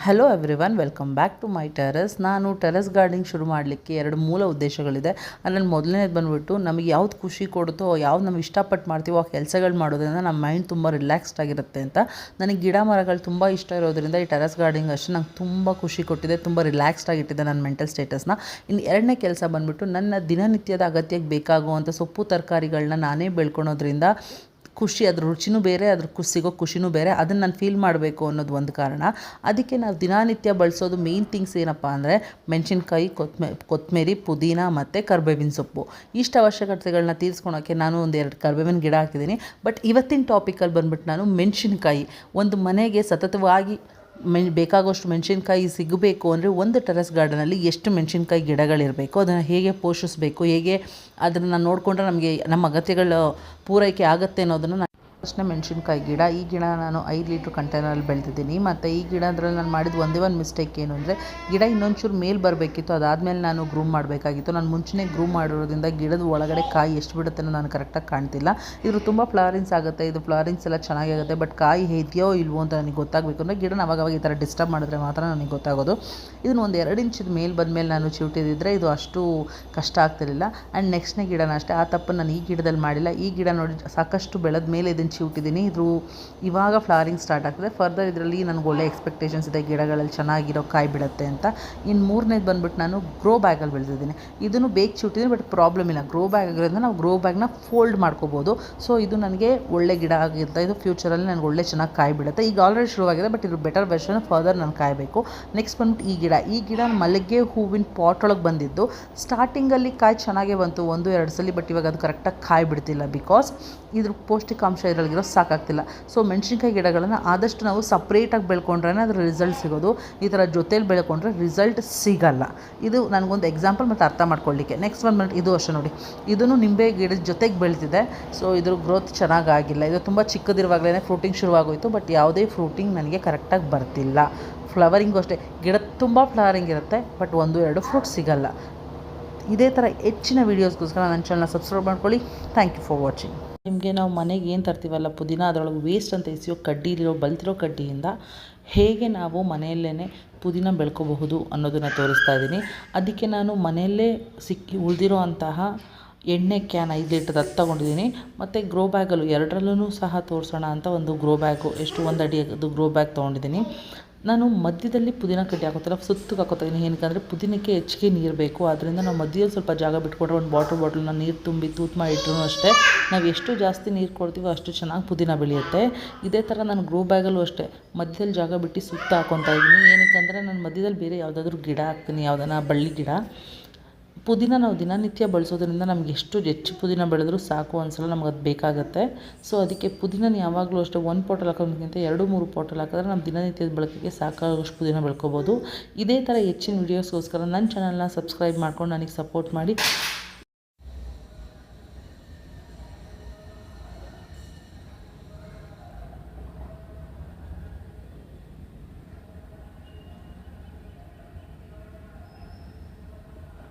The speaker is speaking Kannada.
Hello everyone, welcome back to my terrace. ನಾನು ಟೆರೆಸ್ ಗಾರ್ಡನಿಂಗ್ ಶುರು ಮಾಡಲಿಕ್ಕೆ ಎರಡು ಮೂಲ ಉದ್ದೇಶಗಳಿದೆ. ಅದರಲ್ಲಿ ಮೊದಲನೇದು ಬಂದುಬಿಟ್ಟು ನಮಗೆ ಯಾವ್ದು ಖುಷಿ ಕೊಡುತ್ತೋ, ಯಾವ್ದು ನಾವು ಇಷ್ಟಪಟ್ಟು ಮಾಡ್ತೀವೋ ಆ ಕೆಲಸಗಳು ಮಾಡೋದ್ರಿಂದ ನಮ್ಮ ಮೈಂಡ್ ತುಂಬ ರಿಲ್ಯಾಕ್ಸ್ಡ್ ಆಗಿರುತ್ತೆ ಅಂತ. ನನಗೆ ಗಿಡ ಮರಗಳು ತುಂಬ ಇಷ್ಟ ಇರೋದ್ರಿಂದ ಈ ಟೆರೆಸ್ ಗಾರ್ಡನಿಂಗ್ ಅಷ್ಟೇ ನಂಗೆ ತುಂಬ ಖುಷಿ ಕೊಟ್ಟಿದೆ, ತುಂಬ ರಿಲ್ಯಾಕ್ಸ್ಡ್ ಆಗಿಟ್ಟಿದೆ ನನ್ನ ಮೆಂಟಲ್ ಸ್ಟೇಟಸ್ನ. ಇನ್ನು ಎರಡನೇ ಕೆಲಸ ಬಂದುಬಿಟ್ಟು ನನ್ನ ದಿನನಿತ್ಯದ ಅಗತ್ಯಕ್ಕೆ ಬೇಕಾಗುವಂಥ ಸೊಪ್ಪು ತರಕಾರಿಗಳನ್ನ ನಾನೇ ಬೆಳ್ಕೊಳೋದ್ರಿಂದ ಖುಷಿ, ಅದ್ರ ರುಚಿನೂ ಬೇರೆ, ಅದ್ರ ಸಿಗೋ ಖುಷಿನೂ ಬೇರೆ, ಅದನ್ನು ನಾನು ಫೀಲ್ ಮಾಡಬೇಕು ಅನ್ನೋದು ಒಂದು ಕಾರಣ. ಅದಕ್ಕೆ ನಾವು ದಿನನಿತ್ಯ ಬಳಸೋದು ಮೇಯ್ನ್ ಥಿಂಗ್ಸ್ ಏನಪ್ಪ ಅಂದರೆ ಮೆಣಸಿನ್ಕಾಯಿ, ಕೊತ್ತಂಬರಿ, ಪುದೀನ ಮತ್ತು ಕರ್ಬೇವಿನ ಸೊಪ್ಪು. ಇಷ್ಟು ಅವಶ್ಯಕತೆಗಳನ್ನ ತೀರಿಸ್ಕೊಳೋಕ್ಕೆ ನಾನು ಒಂದೆರಡು ಕರ್ಬೇವಿನ ಗಿಡ ಹಾಕಿದ್ದೀನಿ. ಬಟ್ ಇವತ್ತಿನ ಟಾಪಿಕಲ್ಲಿ ಬಂದುಬಿಟ್ಟು ನಾನು ಮೆಣಸಿನ್ಕಾಯಿ, ಒಂದು ಮನೆಗೆ ಸತತವಾಗಿ ಬೇಕಾಗುವಷ್ಟು ಮೆಣಸಿನ್ಕಾಯಿ ಸಿಗಬೇಕು ಅಂದರೆ ಒಂದು ಟೆರೆಸ್ ಗಾರ್ಡನಲ್ಲಿ ಎಷ್ಟು ಮೆಣಸಿನ್ಕಾಯಿ ಗಿಡಗಳಿರಬೇಕು, ಅದನ್ನು ಹೇಗೆ ಪೋಷಿಸಬೇಕು, ಹೇಗೆ ಅದನ್ನು ನೋಡಿಕೊಂಡ್ರೆ ನಮಗೆ ನಮ್ಮ ಅಗತ್ಯಗಳ ಪೂರೈಕೆ ಆಗುತ್ತೆ ಅನ್ನೋದನ್ನು ಫಸ್ಟ್ನೇ ಮೆಣಸಿನ್ಕಾಯಿ ಗಿಡ. ಈ ಗಿಡ ನಾನು 5 ಲೀಟ್ರ್ ಕಂಟೈನರಲ್ಲಿ ಬೆಳೆದಿದ್ದೀನಿ. ಮತ್ತು ಈ ಗಿಡದ್ರಲ್ಲಿ ನಾನು ಮಾಡಿದ ಒಂದೇ ಒಂದು ಮಿಸ್ಟೇಕ್ ಏನು ಅಂದರೆ, ಗಿಡ ಇನ್ನೊಂಚೂರು ಮೇಲೆ ಬರಬೇಕಿತ್ತು, ಅದಾದಮೇಲೆ ನಾನು ಗ್ರೂಮ್ ಮಾಡಬೇಕಾಗಿತ್ತು. ನಾನು ಮುಂಚೆನೇ ಗ್ರೂಮ್ ಮಾಡಿರೋದ್ರಿಂದ ಗಿಡದ ಒಳಗಡೆ ಕಾಯಿ ಎಷ್ಟು ಬಿಡುತ್ತೆ ಅನ್ನೋ ನಾನು ಕರೆಕ್ಟಾಗಿ ಕಾಣ್ತಿಲ್ಲ. ಇದ್ರ ತುಂಬ ಫ್ಲವರಿಂಗ್ಸ್ ಆಗುತ್ತೆ, ಇದು ಫ್ಲವರಿಂಗ್ಸ್ ಎಲ್ಲ ಚೆನ್ನಾಗಾಗುತ್ತೆ, ಬಟ್ ಕಾಯಿ ಇದೆಯೋ ಇಲ್ವೋ ಅಂತ ನನಗೆ ಗೊತ್ತಾಗಬೇಕು ಅಂದರೆ ಗಿಡನ ಅವಾಗವಾಗ ಈ ಥರ ಡಿಸ್ಟರ್ಬ್ ಮಾಡಿದ್ರೆ ಮಾತ್ರ ನನಗೆ ಗೊತ್ತಾಗೋದು. ಇದನ್ನು ಒಂದು 2 ಇಂಚಿದ ಮೇಲೆ ಬಂದಮೇಲೆ ನಾನು ಚಿವುಟಿದಿದ್ರೆ ಇದು ಅಷ್ಟು ಕಷ್ಟ ಆಗ್ತಿರಲಿಲ್ಲ. ಆ್ಯಂಡ್ ನೆಕ್ಸ್ಟ್ನೇ ಗಿಡನ ಅಷ್ಟೇ, ಆ ತಪ್ಪನ್ನು ನಾನು ಈ ಗಿಡದಲ್ಲಿ ಮಾಡಿಲ್ಲ. ಈ ಗಿಡ ನೋಡಿ ಸಾಕಷ್ಟು ಬೆಳೆದ ಮೇಲೆ ಇದನ್ನು ಚಿವುಟಿದ್ದೀನಿ. ಇದು ಇವಾಗ ಫ್ಲವರಿಂಗ್ ಸ್ಟಾರ್ಟ್ ಆಗ್ತದೆ. ಫರ್ದರ್ ಇದರಲ್ಲಿ ನನಗೆ ಒಳ್ಳೆ ಎಕ್ಸ್ಪೆಕ್ಟೇಷನ್ಸ್ ಇದೆ, ಗಿಡಗಳಲ್ಲಿ ಚೆನ್ನಾಗಿರೋ ಕಾಯಿ ಬಿಡುತ್ತೆ ಅಂತ. ಇನ್ನು ಮೂರನೇದು ಬಂದುಬಿಟ್ಟು ನಾನು ಗ್ರೋ ಬ್ಯಾಗಲ್ಲಿ ಬೆಳೆದಿದ್ದೀನಿ. ಇದನ್ನು ಬೇಗ ಚಿವುಟಿದ್ದೀನಿ, ಬಟ್ ಪ್ರಾಬ್ಲಮ್ ಇಲ್ಲ, ಗ್ರೋ ಬ್ಯಾಗ್ ಆಗಿರೋದ್ರಿಂದ ನಾವು ಗ್ರೋ ಬ್ಯಾಗ್ನ ಫೋಲ್ಡ್ ಮಾಡ್ಕೋಬೋದು. ಸೊ ಇದು ನನಗೆ ಒಳ್ಳೆ ಗಿಡ ಆಗಿರುತ್ತೆ, ಇದು ಫ್ಯೂಚರಲ್ಲಿ ನನಗೆ ಒಳ್ಳೆ ಚೆನ್ನಾಗಿ ಕಾಯಿ ಬಿಡುತ್ತೆ. ಈಗ ಆಲ್ರೆಡಿ ಶುರುವಾಗಿದೆ, ಬಟ್ ಇದು ಬೆಟರ್ ವರ್ಷನ್, ಫರ್ದರ್ ನಾನು ಕಾಯಬೇಕು. ನೆಕ್ಸ್ಟ್ ಬಂದ್ಬಿಟ್ಟು ಈ ಗಿಡ ಮಲ್ಲಿಗೆ ಹೂವಿನ ಪಾಟ್ ಒಳಗೆ ಬಂದಿದ್ದು. ಸ್ಟಾರ್ಟಿಂಗಲ್ಲಿ ಕಾಯಿ ಚೆನ್ನಾಗೇ ಬಂತು 1-2 ಸಲ, ಬಟ್ ಇವಾಗ ಅದು ಕರೆಕ್ಟಾಗಿ ಕಾಯಿ ಬಿಡ್ತಿಲ್ಲ, ಬಿಕಾಸ್ ಇದ್ರ ಪೌಷ್ಟಿಕಾಂಶ ಇದರಲ್ಲಿರೋ ಸಾಕಾಗ್ತಿಲ್ಲ. ಸೊ ಮೆಣಸಿನ್ಕಾಯಿ ಗಿಡಗಳನ್ನು ಆದಷ್ಟು ನಾವು ಸಪ್ರೇಟಾಗಿ ಬೆಳ್ಕೊಂಡ್ರೆ ಅದರ ರಿಸಲ್ಟ್ ಸಿಗೋದು, ಈ ಥರ ಜೊತೇಲಿ ಬೆಳ್ಕೊಂಡ್ರೆ ರಿಸಲ್ಟ್ ಸಿಗಲ್ಲ. ಇದು ನನಗೊಂದು ಎಕ್ಸಾಂಪಲ್ ಮತ್ತು ಅರ್ಥ ಮಾಡ್ಕೊಳ್ಳಿಕ್ಕೆ. ನೆಕ್ಸ್ಟ್ ಬಂದ್ಬಿಟ್ಟು ಇದು ಅಷ್ಟೇ ನೋಡಿ, ಇದನ್ನು ನಿಂಬೆ ಗಿಡದ ಜೊತೆಗೆ ಬೆಳೆದಿದೆ. ಸೊ ಇದ್ರ ಗ್ರೋತ್ ಚೆನ್ನಾಗಾಗಿಲ್ಲ, ಇದು ತುಂಬ ಚಿಕ್ಕದಿರುವಾಗಲೇ ಫ್ರೂಟಿಂಗ್ ಶುರುವಾಗೋಯಿತು, ಬಟ್ ಯಾವುದೇ ಫ್ರೂಟಿಂಗ್ ನನಗೆ ಕರೆಕ್ಟಾಗಿ ಬರ್ತಿಲ್ಲ. ಫ್ಲವರಿಂಗು ಅಷ್ಟೇ, ಗಿಡ ತುಂಬ ಫ್ಲವರಿಂಗ್ ಇರುತ್ತೆ, ಬಟ್ 1-2 ಫ್ರೂಟ್ ಸಿಗಲ್ಲ. ಇದೇ ಥರ ಹೆಚ್ಚಿನ ವೀಡಿಯೋಸ್ಗೋಸ್ಕರ ನನ್ನ ಚಾನಲ್ನ ಸಬ್ಸ್ಕ್ರೈಬ್ ಮಾಡ್ಕೊಳ್ಳಿ. Thank you for watching. ನಿಮಗೆ ನಾವು ಮನೆಗೆ ಏನು ತರ್ತೀವಲ್ಲ ಪುದೀನ, ಅದರೊಳಗೆ ವೇಸ್ಟ್ ಅಂತ ಎಸೆಯೋ ಕಡ್ಡಿಲಿರೋ ಬಲ್ತಿರೋ ಕಡ್ಡಿಯಿಂದ ಹೇಗೆ ನಾವು ಮನೆಯಲ್ಲೇ ಪುದೀನ ಬೆಳ್ಕೋಬಹುದು ಅನ್ನೋದನ್ನು ತೋರಿಸ್ತಾ ಇದ್ದೀನಿ. ಅದಕ್ಕೆ ನಾನು ಮನೆಯಲ್ಲೇ ಉಳಿದಿರೋ ಅಂತಹ ಎಣ್ಣೆ ಕ್ಯಾನ್ 5 ಲೀಟ್ರ್ ಅದು ತೊಗೊಂಡಿದ್ದೀನಿ. ಮತ್ತು ಗ್ರೋ ಬ್ಯಾಗಲ್ಲೂ ಎರಡರಲ್ಲೂ ಸಹ ತೋರಿಸೋಣ ಅಂತ ಒಂದು ಗ್ರೋ ಬ್ಯಾಗು, ಎಷ್ಟು 1 ಅಡಿ ಅದು ಗ್ರೋ ಬ್ಯಾಗ್ ತೊಗೊಂಡಿದ್ದೀನಿ. ನಾನು ಮಧ್ಯದಲ್ಲಿ ಪುದೀನ ಕಡ್ಡಿ ಹಾಕೋತಿಲ್ಲ, ಸುತ್ತಿಗೆ ಹಾಕೋತಿದ್ದೀನಿ. ಏನಕ್ಕೆ ಪುದೀನಕ್ಕೆ ಹೆಚ್ಚಿಗೆ ನೀರು ಬೇಕು, ಆದ್ದರಿಂದ ನಾವು ಮಧ್ಯದಲ್ಲಿ ಸ್ವಲ್ಪ ಜಾಗ ಬಿಟ್ಕೊಟ್ರೆ ಒಂದು ಬಾಟಲ್ನ ನೀರು ತುಂಬಿ ತೂತು ಮಾಡಿ ಇಟ್ಟರು ಅಷ್ಟೇ, ನಾವು ಎಷ್ಟು ಜಾಸ್ತಿ ನೀರು ಕೊಡ್ತೀವೋ ಅಷ್ಟು ಚೆನ್ನಾಗಿ ಪುದೀನ ಬೆಳೆಯುತ್ತೆ. ಇದೇ ಥರ ನಾನು ಗ್ರೋ ಬ್ಯಾಗಲ್ಲೂ ಅಷ್ಟೇ ಮಧ್ಯದಲ್ಲಿ ಜಾಗ ಬಿಟ್ಟು ಸುತ್ತ ಹಾಕ್ಕೊತಾ ಇದ್ದೀನಿ. ಏನಕ್ಕೆ ನಾನು ಮಧ್ಯದಲ್ಲಿ ಬೇರೆ ಯಾವುದಾದ್ರೂ ಗಿಡ ಹಾಕ್ತೀನಿ, ಯಾವುದನ್ನ ಬಳ್ಳಿ ಗಿಡ. ಪುದೀನ ನಾವು ದಿನನಿತ್ಯ ಬಳಸೋದ್ರಿಂದ ನಮ್ಗೆ ಹೆಚ್ಚು ಪುದೀನ ಬೆಳೆದ್ರೂ ಸಾಕು, ಒಂದ್ಸಲ ನಮ್ಗೆ ಅದು ಬೇಕಾಗುತ್ತೆ. ಸೊ ಅದಕ್ಕೆ ಪುದೀನ ಯಾವಾಗಲೂ ಅಷ್ಟೇ 1 ಪಾಟಲ್ಲಿ ಹಾಕೋದಕ್ಕಿಂತ 2-3 ಪಾಟಲ್ಲಿ ಹಾಕಿದ್ರೆ ನಮ್ಮ ದಿನನಿತ್ಯದ ಬಳಕೆಗೆ ಸಾಕಾಗೋಷ್ಟು ಪುದೀನ ಬೆಳ್ಕೊಬೋದು. ಇದೇ ಥರ ಹೆಚ್ಚಿನ ವೀಡಿಯೋಸ್ಗೋಸ್ಕರ ನನ್ನ ಚಾನಲ್ನ ಸಬ್ಸ್ಕ್ರೈಬ್ ಮಾಡ್ಕೊಂಡು ನನಗೆ ಸಪೋರ್ಟ್ ಮಾಡಿ.